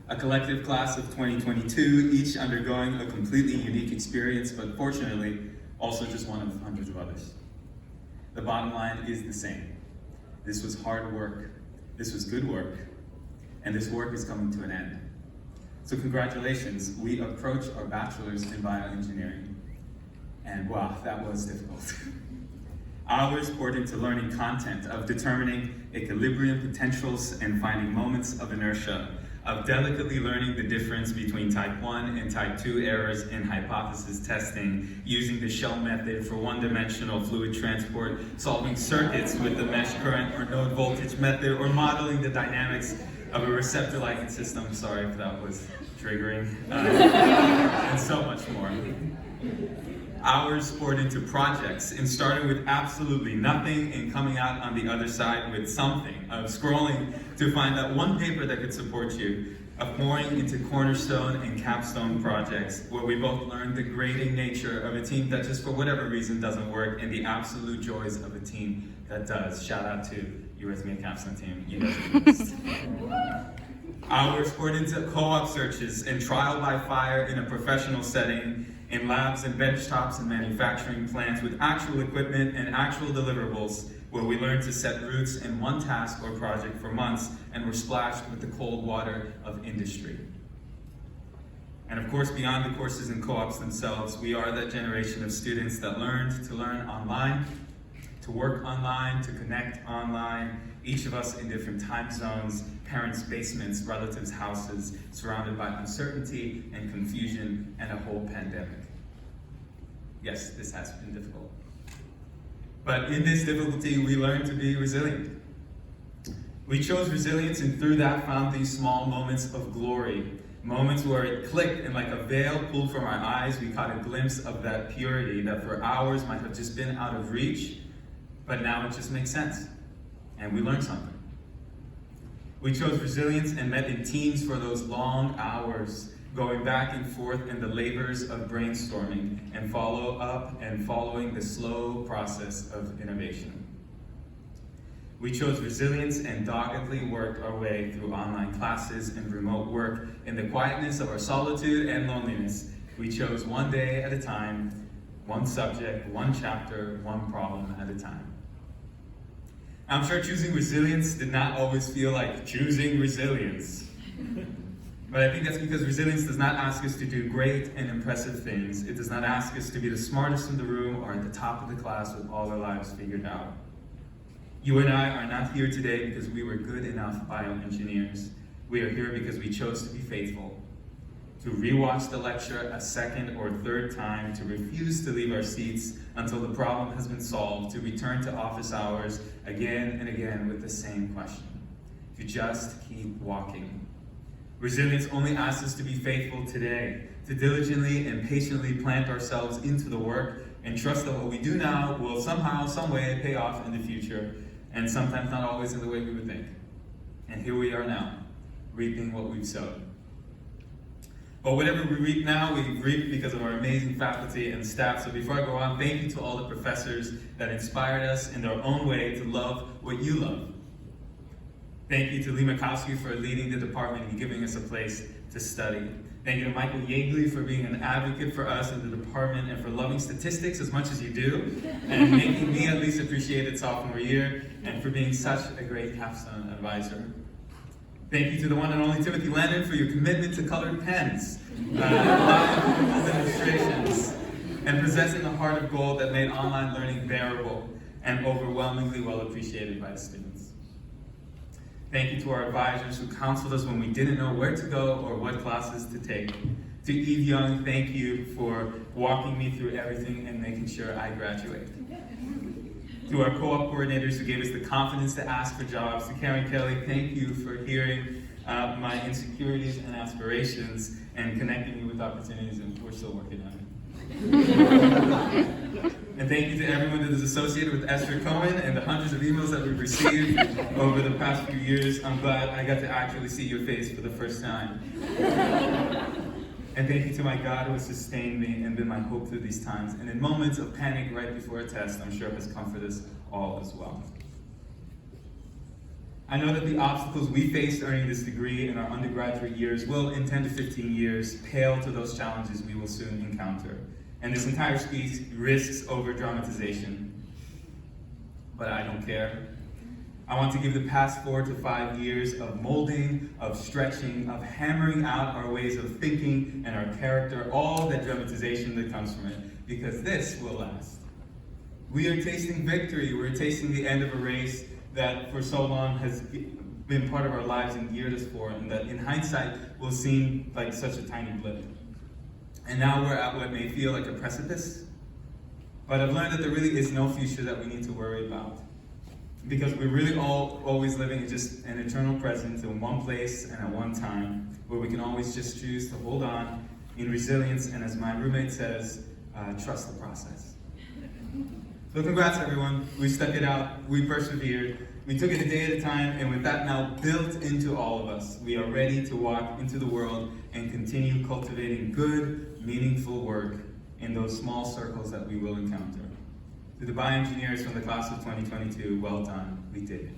A collective class of 2022, each undergoing a completely unique experience, but fortunately, also just one of hundreds of others. The bottom line is the same. This was hard work, this was good work, and this work is coming to an end. So congratulations, we approach our bachelor's in bioengineering. And wow, that was difficult. Hours poured into learning content, of determining equilibrium potentials and finding moments of inertia, of delicately learning the difference between type 1 and type 2 errors in hypothesis testing, using the shell method for one-dimensional fluid transport, solving circuits with the mesh current or node voltage method, or modeling the dynamics of a receptor ligand system. Sorry if that was triggering, and so much more. Hours poured into projects, in starting with absolutely nothing and coming out on the other side with something, of scrolling to find that one paper that could support you, of pouring into cornerstone and capstone projects where we both learned the grating nature of a team that just for whatever reason doesn't work, and the absolute joys of a team that does. Shout out to Eurythmia capstone team, you guys are the best. Hours poured into co-op searches and trial by fire in a professional setting, in labs and benchtops and manufacturing plants with actual equipment and actual deliverables, where we learned to set roots in one task or project for months and were splashed with the cold water of industry. And of course, beyond the courses and co-ops themselves, we are that generation of students that learned to learn online, to work online, to connect online, each of us in different time zones, parents' basements, relatives' houses, surrounded by uncertainty and confusion and a whole pandemic. Yes, this has been difficult. But in this difficulty, we learned to be resilient. We chose resilience, and through that found these small moments of glory, moments where it clicked and like a veil pulled from our eyes, we caught a glimpse of that purity that for hours might have just been out of reach, but now it just makes sense. And we learned something. We chose resilience and met in teams for those long hours, going back and forth in the labors of brainstorming and follow up and following the slow process of innovation. We chose resilience and doggedly worked our way through online classes and remote work in the quietness of our solitude and loneliness. We chose one day at a time, one subject, one chapter, one problem at a time. I'm sure choosing resilience did not always feel like choosing resilience. But I think that's because resilience does not ask us to do great and impressive things. It does not ask us to be the smartest in the room or at the top of the class with all our lives figured out. You and I are not here today because we were good enough bioengineers. We are here because we chose to be faithful, to rewatch the lecture a second or third time, to refuse to leave our seats until the problem has been solved, to return to office hours again and again with the same question, to just keep walking. Resilience only asks us to be faithful today, to diligently and patiently plant ourselves into the work and trust that what we do now will somehow, some way pay off in the future, and sometimes not always in the way we would think. And here we are now, reaping what we've sowed. But whatever we reap now, we reap because of our amazing faculty and staff. So before I go on, thank you to all the professors that inspired us in their own way to love what you love. Thank you to Lee Mikowski for leading the department and giving us a place to study. Thank you to Michael Yeagley for being an advocate for us in the department and for loving statistics as much as you do, and making me at least appreciate it sophomore year, and for being such a great capstone advisor. Thank you to the one and only Timothy Landon for your commitment to colored pens, live demonstrations, and possessing a heart of gold that made online learning bearable and overwhelmingly well appreciated by the students. Thank you to our advisors who counseled us when we didn't know where to go or what classes to take. To Eve Young, thank you for walking me through everything and making sure I graduate. To our co-op coordinators who gave us the confidence to ask for jobs. To Karen Kelly, thank you for hearing my insecurities and aspirations and connecting me with opportunities, and we're still working on it. And thank you to everyone that is associated with Esther Cohen and the hundreds of emails that we've received over the past few years. I'm glad I got to actually see your face for the first time. And thank you to my God who has sustained me and been my hope through these times. And in moments of panic right before a test, I'm sure has comforted us all as well. I know that the obstacles we faced earning this degree in our undergraduate years will, in 10 to 15 years, pale to those challenges we will soon encounter. And this entire speech risks over-dramatization. But I don't care. I want to give the past 4 to 5 years of molding, of stretching, of hammering out our ways of thinking and our character, all that dramatization that comes from it, because this will last. We are tasting victory. We're tasting the end of a race that for so long has been part of our lives and geared us for, and that in hindsight will seem like such a tiny blip. And now we're at what may feel like a precipice, but I've learned that there really is no future that we need to worry about, because we're really all always living in just an eternal present in one place and at one time, where we can always just choose to hold on in resilience, and as my roommate says, trust the process. So congrats everyone, we stuck it out, we persevered, we took it a day at a time, and with that now built into all of us, we are ready to walk into the world and continue cultivating good, meaningful work in those small circles that we will encounter. To the bioengineers from the class of 2022, well done, we did it.